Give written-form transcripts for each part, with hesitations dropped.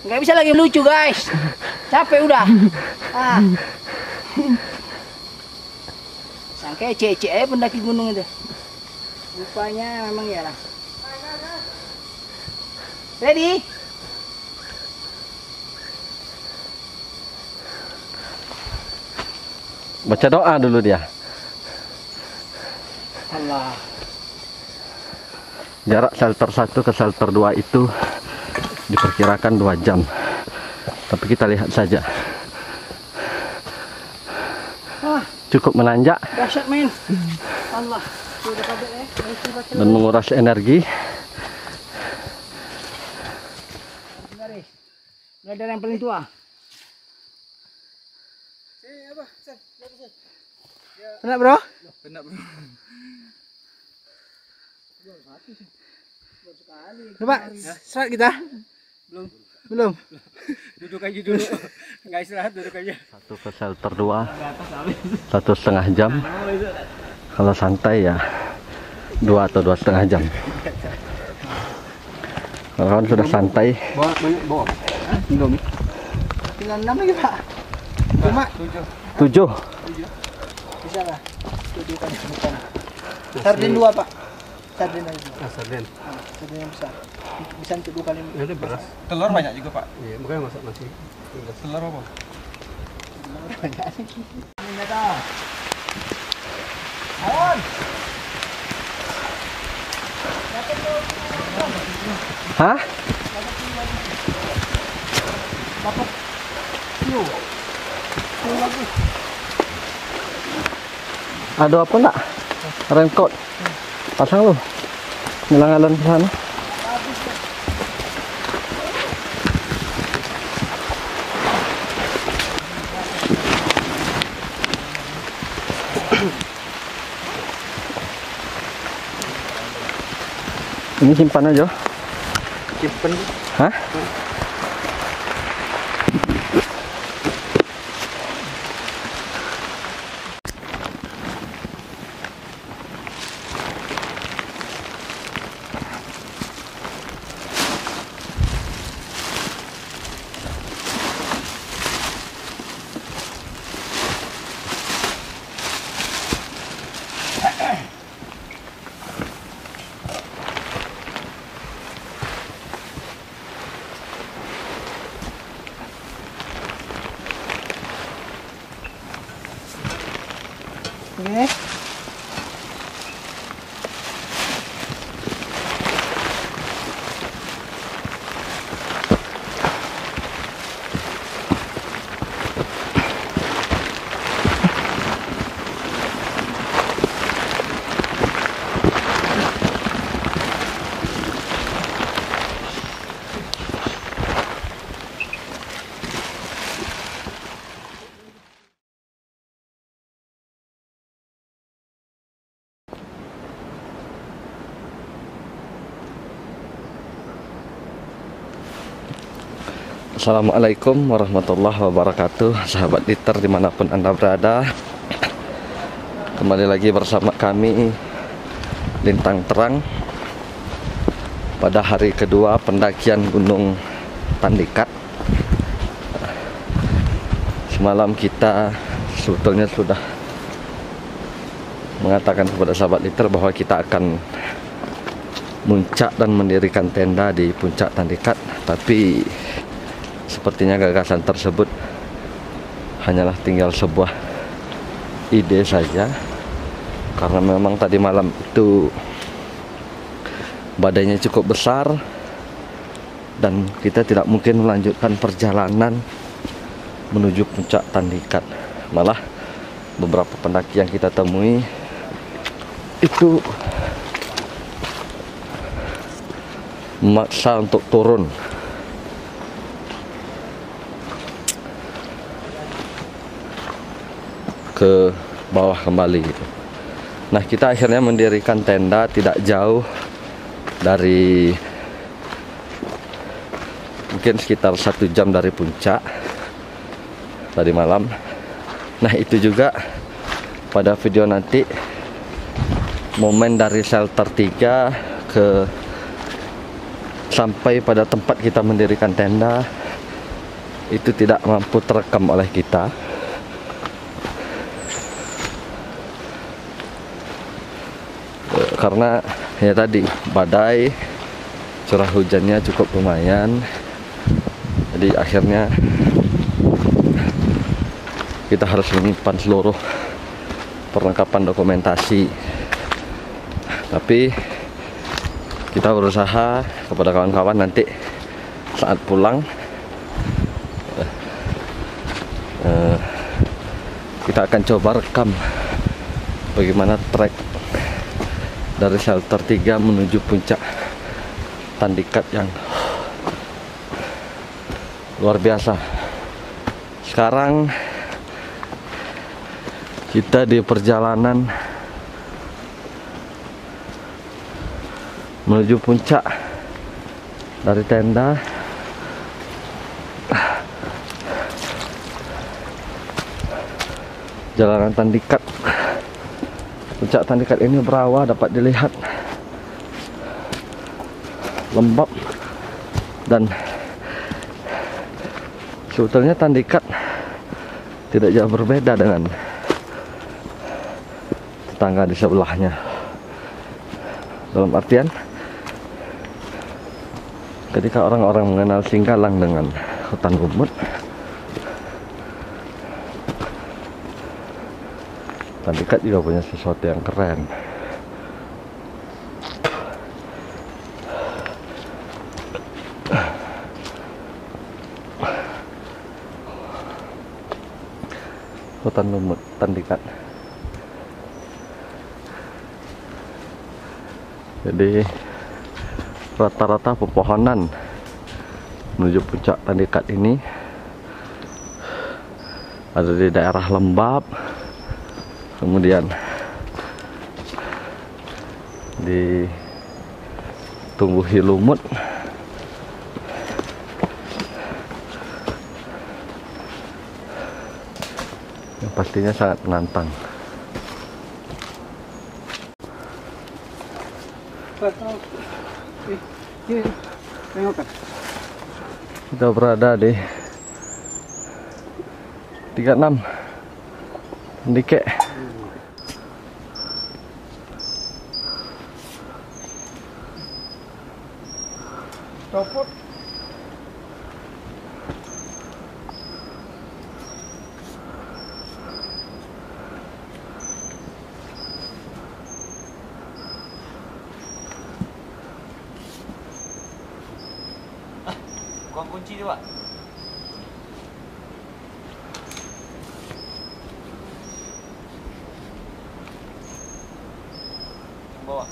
Nggak bisa lagi lucu guys. Capek udah. Ah. Sangka cece pendaki gunung itu. Rupanya memang ya lah. Ready? Baca doa dulu dia. Allah. Jarak shelter 1 ke shelter 2 itu diperkirakan 2 jam. Tapi kita lihat saja. Ah, cukup menanjak dahsyat men. Allah. dan menguras energi. Belajar yang paling tua. Benar bro? Benar bro. Coba serat kita. Belum. Duduk aja dulu. Nggak istirahat, duduk aja. 1 ke shelter 2 1,5 jam. Kalau santai ya 2 atau 2,5 jam. Kalau sudah santai Bawa banyak bawa. Belum. Tinggal 6 lagi pak. Cuma 7. bisa lah. Bukan. Sardin 2 pak. Sardin aja. Sarden. Sardin yang besar. Bisa untuk 2 kali. Ada beras. Telur banyak juga pak. Iya, makanya masak nasi. Telur apa? Telur banyak sih. Ini datang. Awan. Hah? Dapat. Yo. Lagi. Ada apa enggak? Raincoat. Pasang lu. Nyelang-nyelang ke sana. Ini simpan aja. Simpen. Hah? Oke. Assalamualaikum warahmatullahi wabarakatuh. Sahabat liter dimanapun anda berada, kembali lagi bersama kami Lintang Terang pada hari kedua pendakian Gunung Tandikat. Semalam kita sebetulnya sudah mengatakan kepada sahabat liter bahwa kita akan muncak dan mendirikan tenda di puncak Tandikat, tapi sepertinya gagasan tersebut hanyalah tinggal sebuah ide saja, karena memang tadi malam itu badainya cukup besar dan kita tidak mungkin melanjutkan perjalanan menuju puncak Tandikat. Malah beberapa pendaki yang kita temui itu memaksa untuk turun. Ke bawah kembali gitu. Nah, kita akhirnya mendirikan tenda tidak jauh dari, mungkin sekitar 1 jam dari puncak tadi malam. Nah, itu juga pada video nanti momen dari shelter 3 ke sampai pada tempat kita mendirikan tenda itu tidak mampu terekam oleh kita. Karena ya tadi badai, curah hujannya cukup lumayan, jadi akhirnya kita harus menyimpan seluruh perlengkapan dokumentasi. Tapi kita berusaha kepada kawan-kawan nanti saat pulang kita akan coba rekam bagaimana trek dari shelter 3 menuju puncak Tandikat yang luar biasa. Sekarang kita di perjalanan menuju puncak dari tenda. Jalanan Tandikat, puncak Tandikat ini berawa, dapat dilihat lembab, dan sebetulnya Tandikat tidak jauh berbeda dengan tetangga di sebelahnya. Dalam artian, ketika orang-orang mengenal Singgalang dengan hutan lumut, Tandikat juga punya sesuatu yang keren. Hutan lumut Tandikat. Jadi rata-rata pepohonan menuju puncak Tandikat ini ada di daerah lembab, kemudian ditumbuhi lumut, yang pastinya sangat menantang. Kita berada di 36 Tandike. Copot. Buang kunci dia, Pak. Bawa.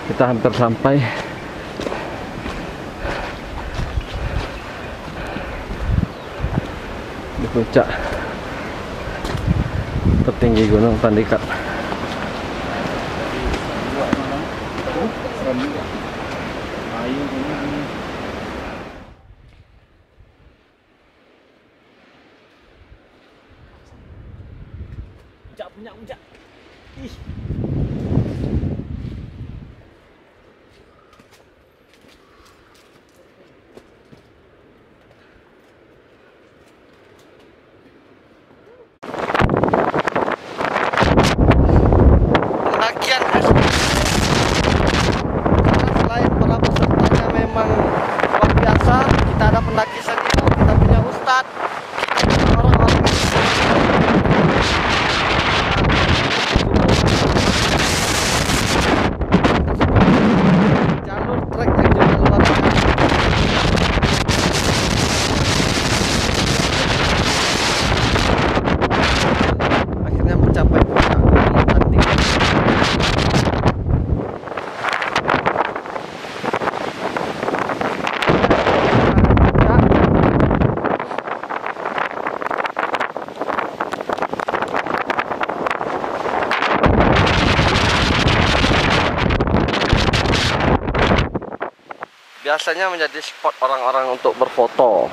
Kita hampir sampai di puncak tertinggi Gunung Tandikat. Puncak. Ih. Pendakian karena selain para pesertanya memang luar biasa, kita ada pendaki senior, kita punya ustadz, orang-orang jalur trek yang juga luar biasa. Akhirnya mencapai puncak Gunung Tandikat. Biasanya menjadi spot orang-orang untuk berfoto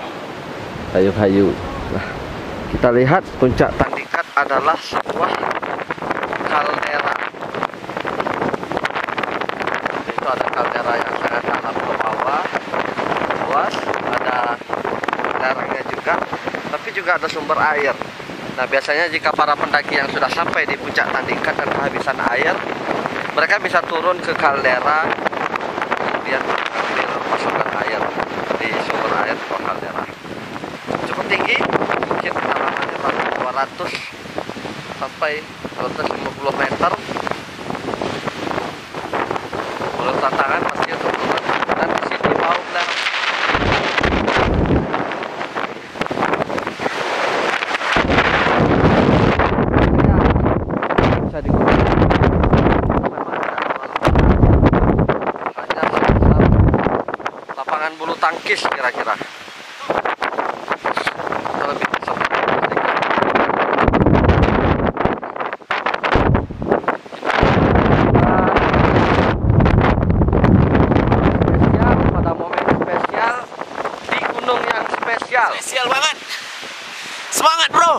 hayu-hayu. Nah, kita lihat puncak Tandikat adalah sebuah kaldera. Itu ada kaldera yang sangat dalam ke bawah, luas, ada lerengnya juga, tapi juga ada sumber air. Nah, biasanya jika para pendaki yang sudah sampai di puncak Tandikat dan kehabisan air, mereka bisa turun ke kaldera, kemudian mengambil pasokan air di sumber air atau kaldera. Cukup tinggi, mungkin kedalamannya baru 200 sampai 250 meter. Menurut tantangan masih untuk turun, dan di sini mau lereng. Bisa digunakan. Hanya sebesar lapangan bulu tangkis kira-kira. Atau lebih besar. Spesial pada momen spesial di gunung yang spesial. Spesial banget. Semangat, bro.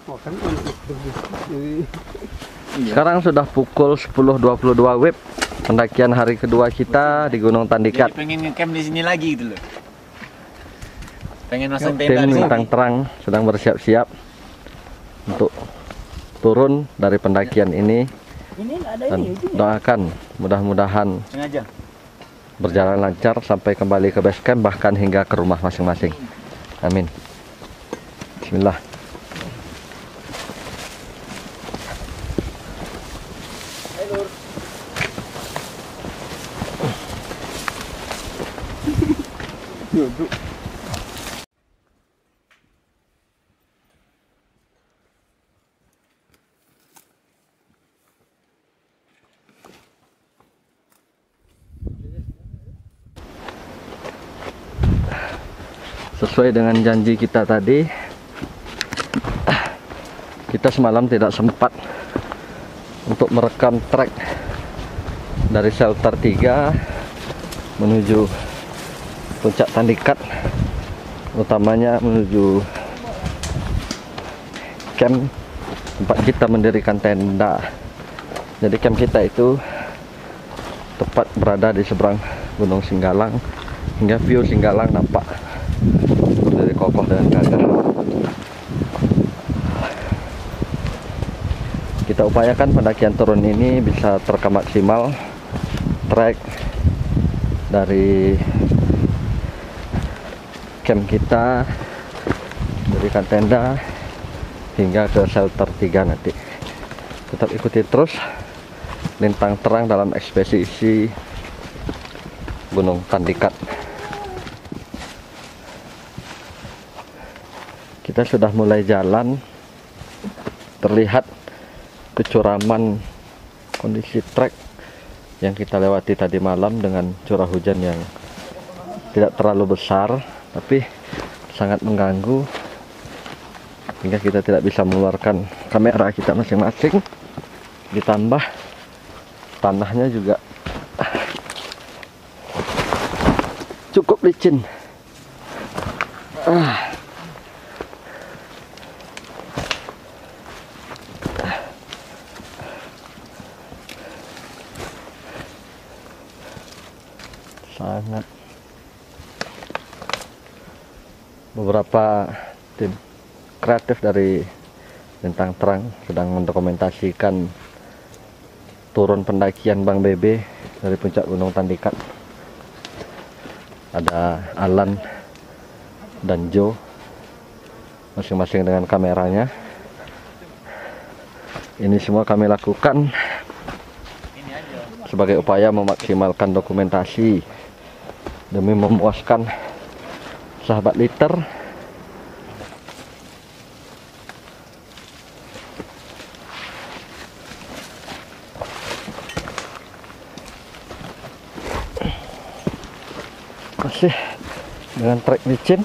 Oh, kan anak pergi. Sekarang sudah pukul 10.22 WIB. Pendakian hari kedua kita di Gunung Tandikat. Jadi pengen ngecamp di sini lagi gitu loh. Pengen masang Tim tenda di Bintang sini. Terang sedang bersiap-siap untuk turun dari pendakian ini, Ini ada dan ini. doakan mudah-mudahan Sengaja. berjalan lancar sampai kembali ke base camp, bahkan hingga ke rumah masing-masing. Amin. Bismillah. Sesuai dengan janji kita tadi, kita semalam tidak sempat untuk merekam trek dari shelter 3 menuju puncak Tandikat, utamanya menuju camp tempat kita mendirikan tenda. Jadi camp kita itu tepat berada di seberang Gunung Singgalang, hingga view Singgalang nampak berdiri kokoh dan gagah. Kita upayakan pendakian turun ini bisa terekam maksimal. Trek dari camp kita, mendirikan tenda, hingga ke shelter 3 nanti. Tetap ikuti terus Bintang Terang dalam ekspedisi Gunung Tandikat. Kita sudah mulai jalan, terlihat kecuraman kondisi trek yang kita lewati tadi malam dengan curah hujan yang tidak terlalu besar, tapi sangat mengganggu hingga kita tidak bisa mengeluarkan kamera kita masing-masing. Ditambah tanahnya juga cukup licin. Sangat. Beberapa tim kreatif dari Bintang Terang sedang mendokumentasikan turun pendakian Bang Bebe dari puncak Gunung Tandikat. Ada Alan dan Joe, masing-masing dengan kameranya. Ini semua kami lakukan sebagai upaya memaksimalkan dokumentasi demi memuaskan sahabat liter. Masih dengan trek licin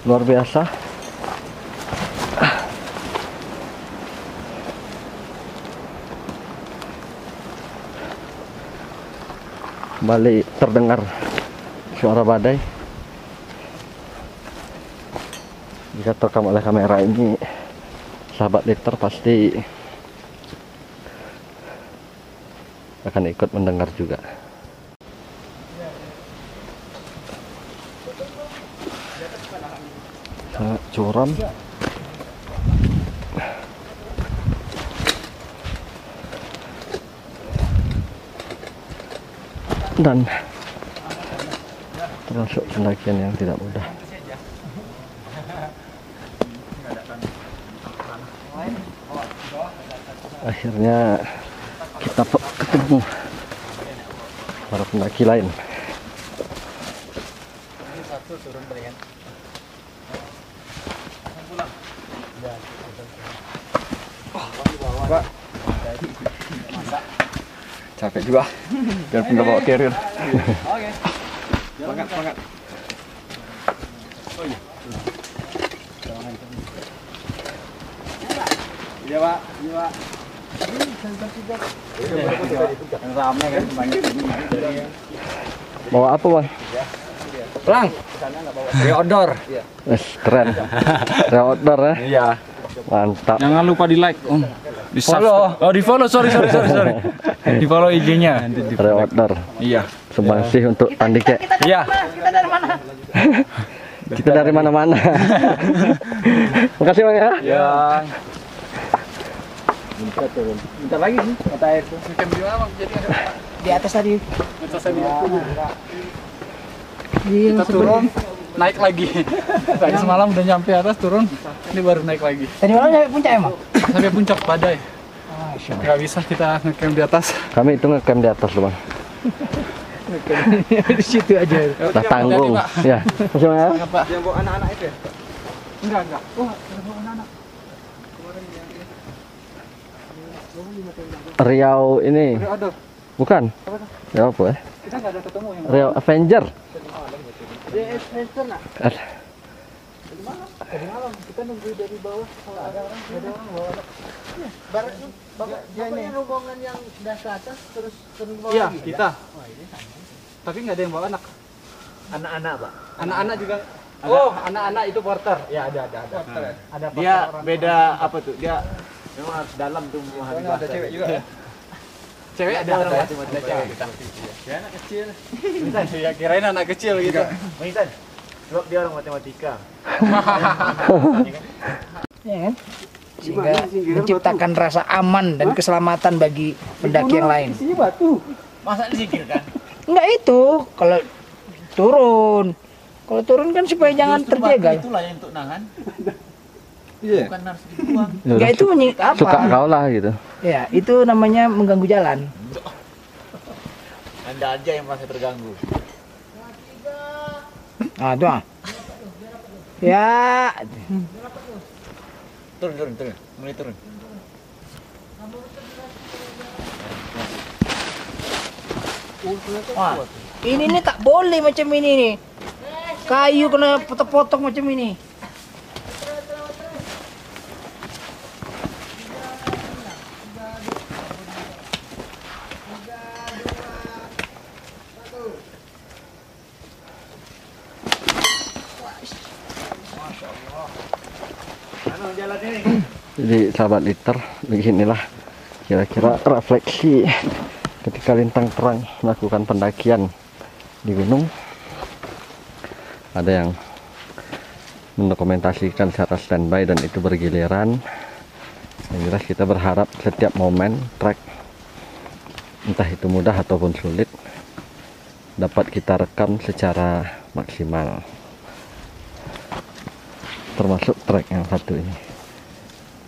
luar biasa. Kembali terdengar suara badai. Jika terekam oleh kamera ini, sahabat liter pasti akan ikut mendengar juga. Sangat curam. Dan termasuk pendakian yang tidak mudah. Akhirnya kita ketemu para pendaki lain. Pak. Capek juga. Biar pindah bawa carrier. Oke. Semangat, semangat. Oh iya. Iya, Pak. Iya, Pak. Yang ramai kan banyak. Bawa apa, Bang? Pulang. Reodor. Keren. Reodor ya. Iya. Mantap. Jangan lupa di like, Om. Di follow. Oh, di follow. Sorry. Di follow IG-nya. Reodor. Iya. Sumbangsi untuk Tandike. Iya. Kita dari mana? Kita dari mana-mana. Makasih Bang ya. Ya. Bentar lagi sih kata air tuh. Di atas tadi. Kita turun, naik lagi. Tadi semalam udah nyampe atas, turun. Ini baru naik lagi. Tadi malam nyampe puncak emang? Sampai puncak badai. Nggak bisa kita ngecamp di atas. Kami itu ngecamp di atas loh Bang. Di situ aja. Nah tanggung. Ya. Makasih Bang ya. Yang bawa anak-anak itu ya? Enggak. Wah, ada bawa anak-anak. Riau ini. Aduh, Bukan. Ya apa ya? kita nggak ada ketemu yang Riau Avenger. Di adventure nak? tadi malam. Kita nunggu dari bawah kalau ada orang bawa anak. Barat dia ini rombongan yang udah ke atas terus bawah Iya, lagi. kita. Tapi nggak ada yang bawa anak. Anak-anak, Pak. Anak-anak juga. Oh, anak-anak itu porter. Ya, ada. Porter. Ada porter Dia orang. beda apa tuh? Dia memang harus dalam tuh memahami Soalnya ada bahasa. cewek juga ya. Cewek ada Orang ya? mati-mati Ada cewek. cewek. Ya, anak kecil. Ya, kirain anak kecil gitu. Bang Isan, sebab dia orang matematika. Ya kan? Sehingga menciptakan rasa aman dan keselamatan bagi pendaki yang lain. Isinya batu. Masa disingkirkan? Enggak itu, kalau turun. Kalau turun kan supaya jangan terjegal. Itulah yang untuk nahan, Iya. bukan harus dibuang. Ya Enggak udah, itu apa? suka kau lah gitu. Ya, itu namanya mengganggu jalan. Anda aja yang merasa terganggu. Ah, tuh. Ah. Ya, Turun. Mulai turun. wah. Ini nih tak boleh macam ini nih. Kayu kena potong-potong macam ini. Jadi sahabat liter, beginilah kira-kira refleksi ketika lintang terang melakukan pendakian di gunung. Ada yang mendokumentasikan secara standby dan itu bergiliran. Yang jelas kita berharap setiap momen trek, entah itu mudah ataupun sulit, dapat kita rekam secara maksimal. Termasuk trek yang satu ini,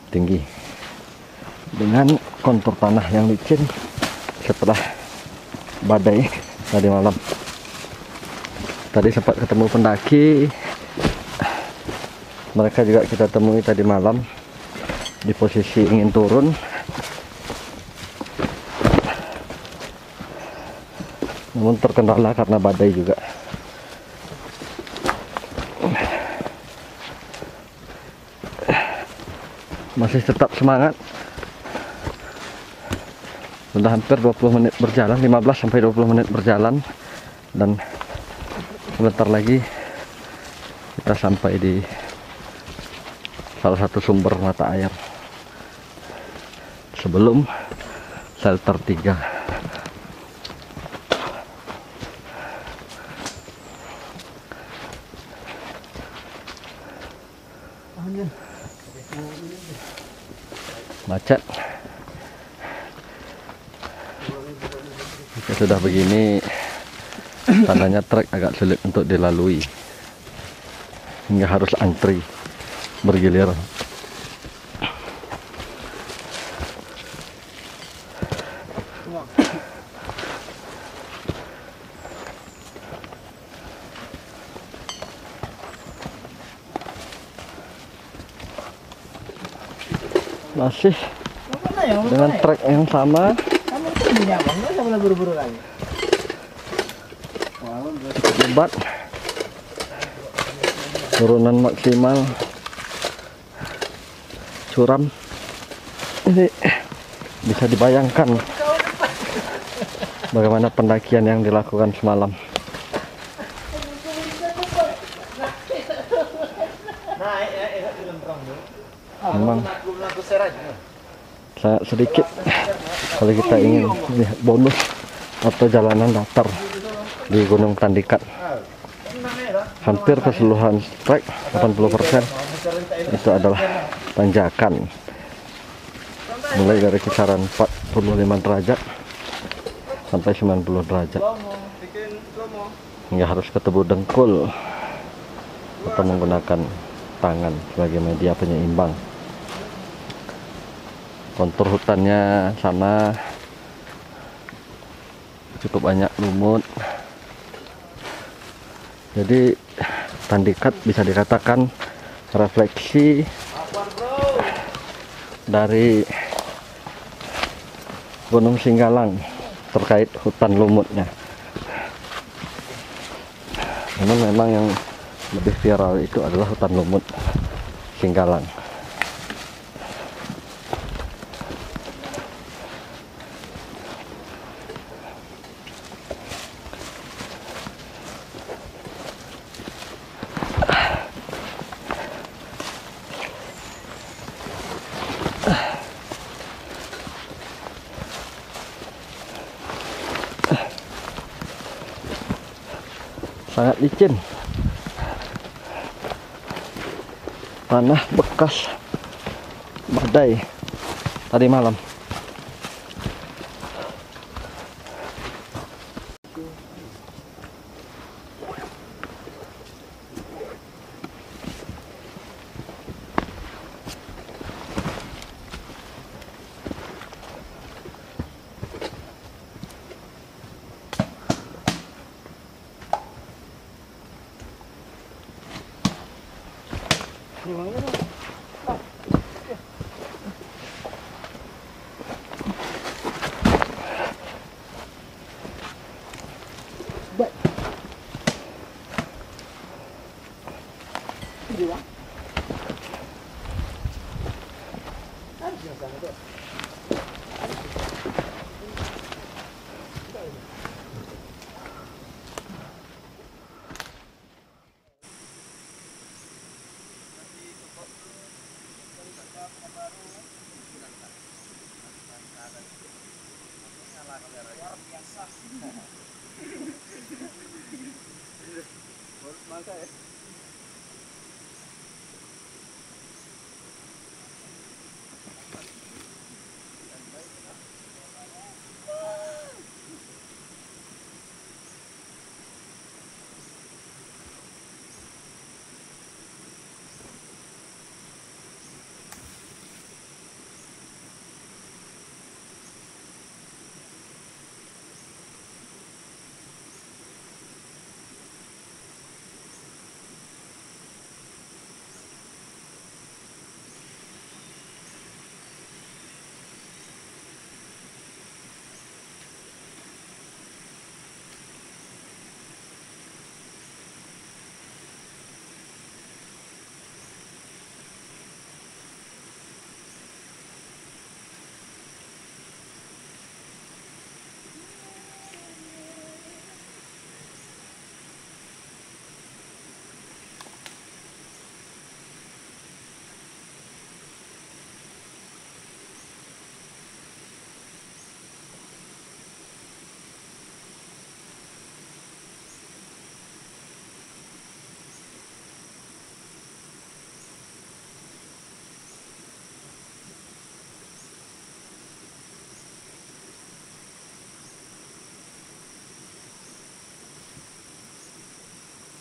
tinggi dengan kontur tanah yang licin setelah badai tadi malam. Tadi sempat ketemu pendaki, mereka juga kita temui tadi malam di posisi ingin turun, namun terkendala karena badai juga. Masih tetap semangat. Sudah hampir 20 menit berjalan, 15 sampai 20 menit berjalan, dan sebentar lagi kita sampai di salah satu sumber mata air sebelum shelter 3. Macet. Jika sudah begini, tandanya trek agak sulit untuk dilalui, hingga harus antri bergilir. Masih dengan trek yang sama. Kamu itu lebih nyaman, nggak usah buru-buru lagi. Cukup lebat, turunan maksimal, curam. Ini bisa dibayangkan bagaimana pendakian yang dilakukan semalam. memang sangat sedikit kalau kita ingin lihat bonus atau jalanan datar di Gunung Tandikat. Hampir keseluruhan trek 80% itu adalah tanjakan, mulai dari kisaran 45 derajat sampai 90 derajat, hingga harus ke Tebu Dengkul atau menggunakan tangan sebagai media penyeimbang. Kontur hutannya sana cukup banyak lumut, jadi Tandikat bisa dikatakan refleksi dari Gunung Singgalang terkait hutan lumutnya. Memang yang lebih viral itu adalah hutan lumut Singgalang. Sangat licin, tanah bekas badai tadi malam.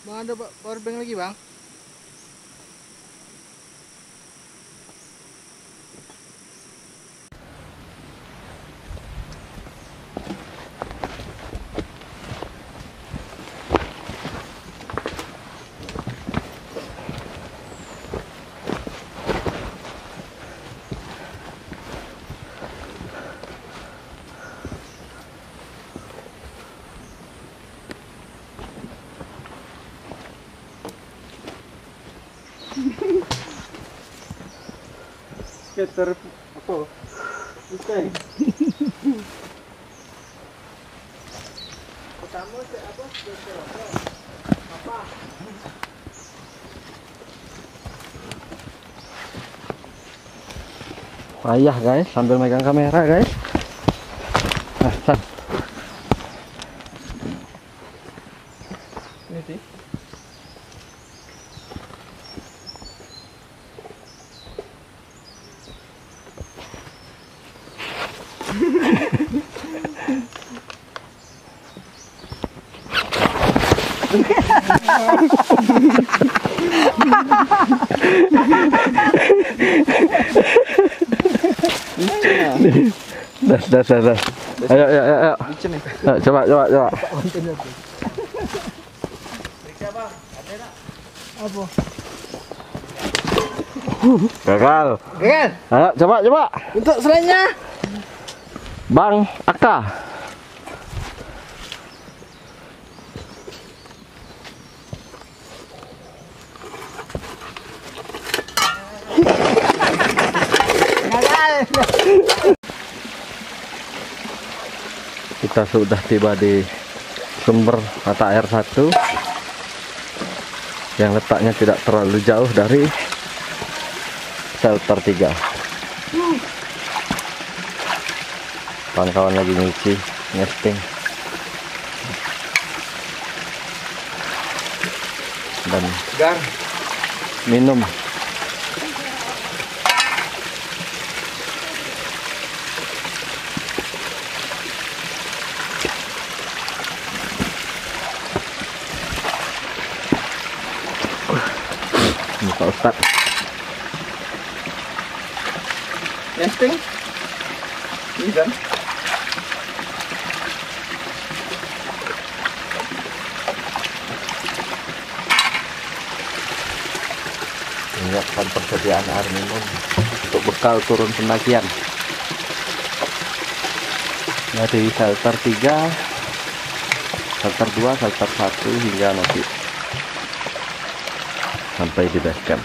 Bang, ada powerbank lagi, Bang? Skater apa? Bukan. Pertama apa? Skater apa? Payah guys, sambil megang kamera guys. Nah, San. Ini sih. Das. Ayo. Ayo, coba. Apa? Gagal. Ayo, coba. Untuk selainnya. Bang Aka. Kita sudah tiba di sumber mata air 1 yang letaknya tidak terlalu jauh dari shelter 3. Kawan-kawan lagi nyuci nesting dan minum. Ini Pak Ustad. Nesting. Ini kan. Menyiapkan persediaan air minum untuk bekal turun pendakian. Dari shelter 3, shelter 2, shelter 1 hingga nanti sampai di base camp.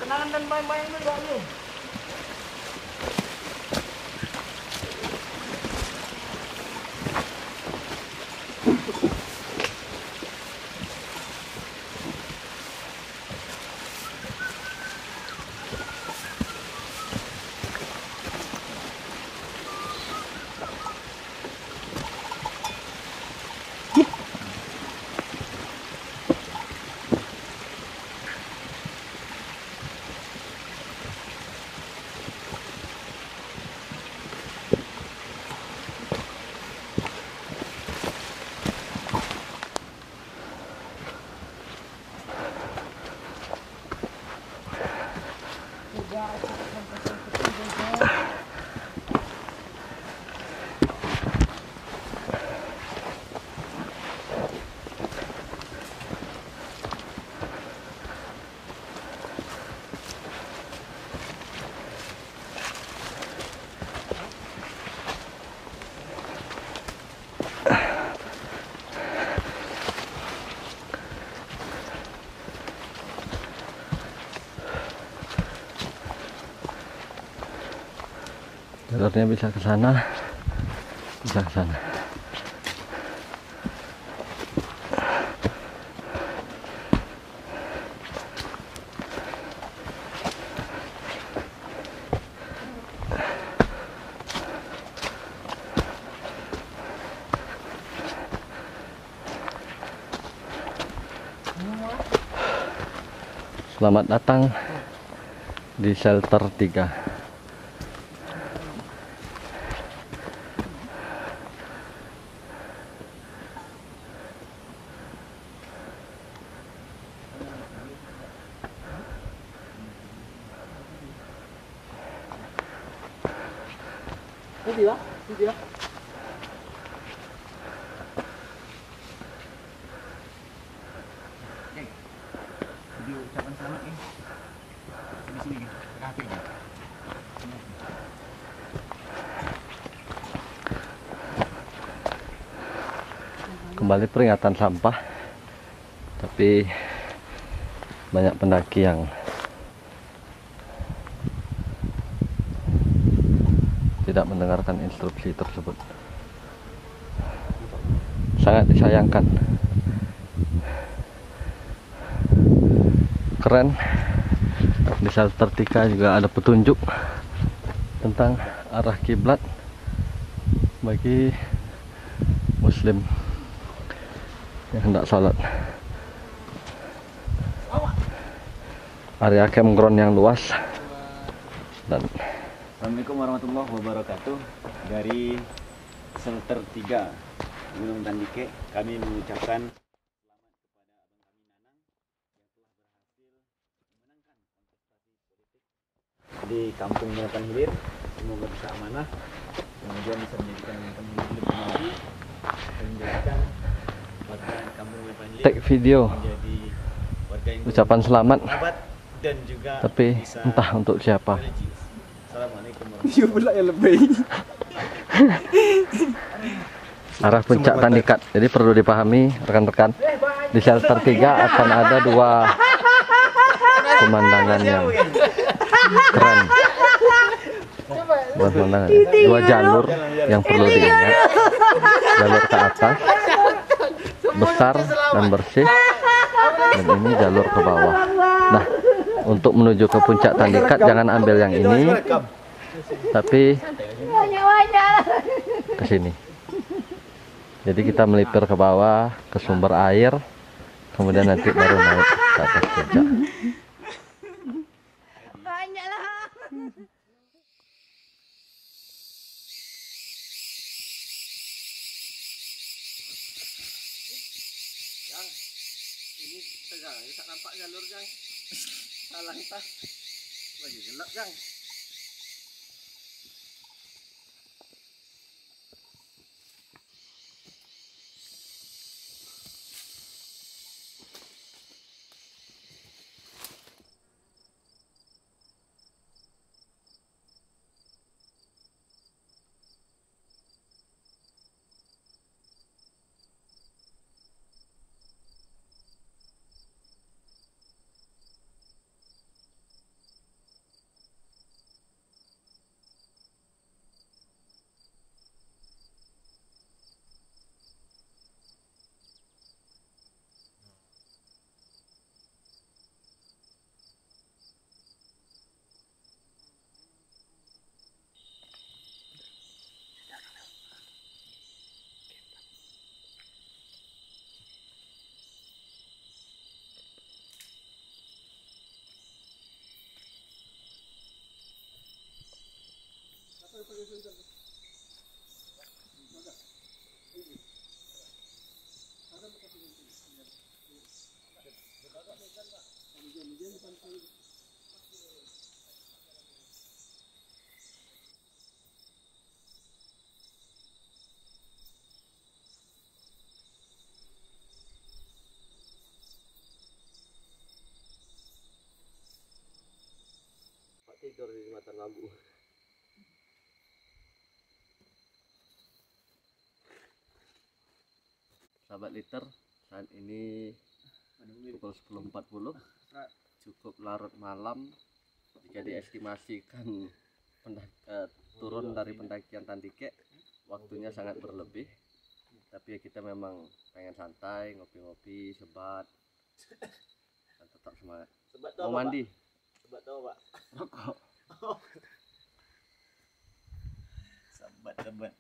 Kenangan dan bayang-bayang dulu dulu. jalurnya bisa ke sana, bisa ke sana. Selamat datang di shelter 3. Kembali peringatan sampah, tapi banyak pendaki yang tidak mendengarkan instruksi tersebut. Sangat disayangkan. Keren, di shelter 3 juga ada petunjuk tentang arah kiblat bagi muslim yang hendak sholat. Area campground yang luas dan Assalamualaikum warahmatullahi wabarakatuh. Dari shelter 3 Gunung Tandike, kami mengucapkan di Kampung Meretan Hilir. Semoga bisa amanah, kemudian bisa menjadikan Kampung Hilir maju dan menjadikan warga Kampung Meretan Hilir take video menjadi warga yang ucapan selamat, bersahabat dan juga tapi bisa entah untuk siapa. religius. Assalamualaikum Iya pula yang lebih. Arah puncak Tandikat. Jadi perlu dipahami rekan-rekan, di shelter 3 akan ada 2 pemandangan yang keren. Buat pemandangan, 2 jalur yang perlu diingat. Jalur ke atas besar dan bersih, dan ini jalur ke bawah. Nah, untuk menuju ke puncak Tandikat jangan ambil yang ini, tapi ke sini. Jadi kita melipir ke bawah ke sumber air, kemudian nanti baru naik ke atas puncak. Ini tegang, tak nampak jalur jang. Salah kita. Lagi gelap jang. Tidur di jembatan bambu. Sahabat liter, saat ini pukul 10.40, cukup larut malam. Jika diestimasikan turun dari pendakian Tandike, waktunya sangat berlebih. Tapi ya kita memang pengen santai, ngopi-ngopi, sebat, dan tetap semangat. Mau mandi? Sebat tau Pak. Rokok. Sebat.